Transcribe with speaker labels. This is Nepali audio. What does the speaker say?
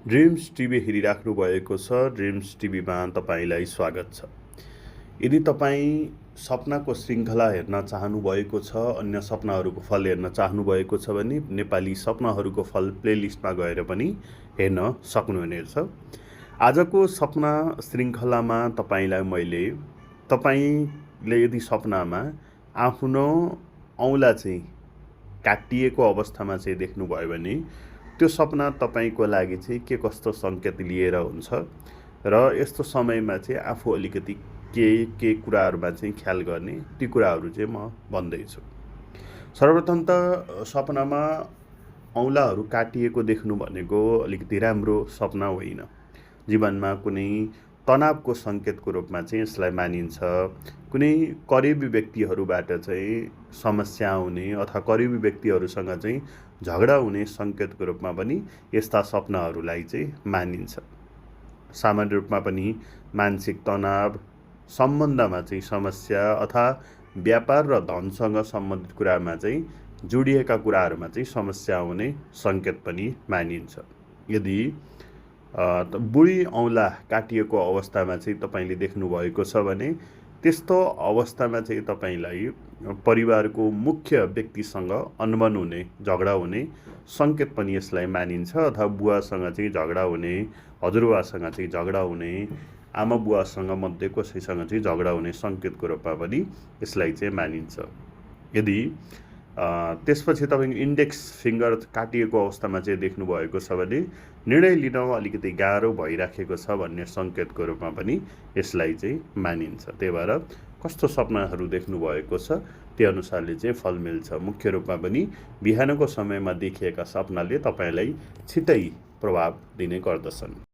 Speaker 1: ड्रिम्स टिभी हेरिराख्नु भएको छ। ड्रिम्स टिभीमा तपाईँलाई स्वागत छ। यदि तपाईँ सपनाको श्रृङ्खला हेर्न चाहनुभएको छ, अन्य सपनाहरूको फल हेर्न चाहनुभएको छ भने नेपाली सपनाहरूको फल प्लेलिस्टमा गएर पनि हेर्न सक्नुहुनेछ। आजको सपना श्रृङ्खलामा तपाईँले यदि सपनामा आफ्नो औँला चाहिँ काटिएको अवस्थामा चाहिँ देख्नुभयो भने त्यो सपना तपाईँको लागि चाहिँ के कस्तो सङ्केत लिएर हुन्छ र यस्तो समयमा चाहिँ आफू अलिकति के कुराहरूमा चाहिँ ख्याल गर्ने ती कुराहरू चाहिँ म भन्दैछु। सर्वप्रथम त सपनामा औँलाहरू काटिएको देख्नु भनेको अलिकति राम्रो सपना होइन। जीवनमा कुनै तनावको सङ्केतको रूपमा चाहिँ यसलाई मानिन्छ। कुनै करिबी व्यक्तिहरूबाट चाहिँ समस्या आउने अथवा करिबी व्यक्तिहरूसँग चाहिँ झगडा हुने सङ्केतको रूपमा पनि यस्ता सपनाहरूलाई चाहिँ मानिन्छ। सामान्य रूपमा पनि मानसिक तनाव, सम्बन्धमा चाहिँ समस्या अथवा व्यापार र धनसँग सम्बन्धित कुरामा चाहिँ जोडिएका कुराहरूमा चाहिँ समस्या आउने सङ्केत पनि मानिन्छ। यदि बुढी औँला काटिएको अवस्थामा चाहिँ तपाईँले देख्नुभएको छ भने त्यस्तो अवस्थामा चाहिँ तपाईँलाई परिवारको मुख्य व्यक्तिसँग अनबन हुने, झगडा हुने सङ्केत पनि यसलाई मानिन्छ। अथवा बुवासँग चाहिँ झगडा हुने, हजुरबुवासँग चाहिँ झगडा हुने, आमा बुवासँग मध्ये कसैसँग चाहिँ झगडा हुने सङ्केतको रूपमा पनि यसलाई चाहिँ मानिन्छ। यदि त्यसपछि तपाईँको इन्डेक्स फिङ्गर काटिएको अवस्थामा चाहिँ देख्नुभएको छ भने निर्णय लिन अलिकति गाह्रो भइराखेको छ भन्ने सङ्केतको रूपमा पनि यसलाई चाहिँ मानिन्छ। त्यही भएर कस्तो सपनाहरू देख्नुभएको छ त्यो अनुसारले चाहिँ फल मिल्छ। मुख्य रूपमा पनि बिहानको समयमा देखिएका सपनाले तपाईँलाई छिट्टै प्रभाव दिने गर्दछन्।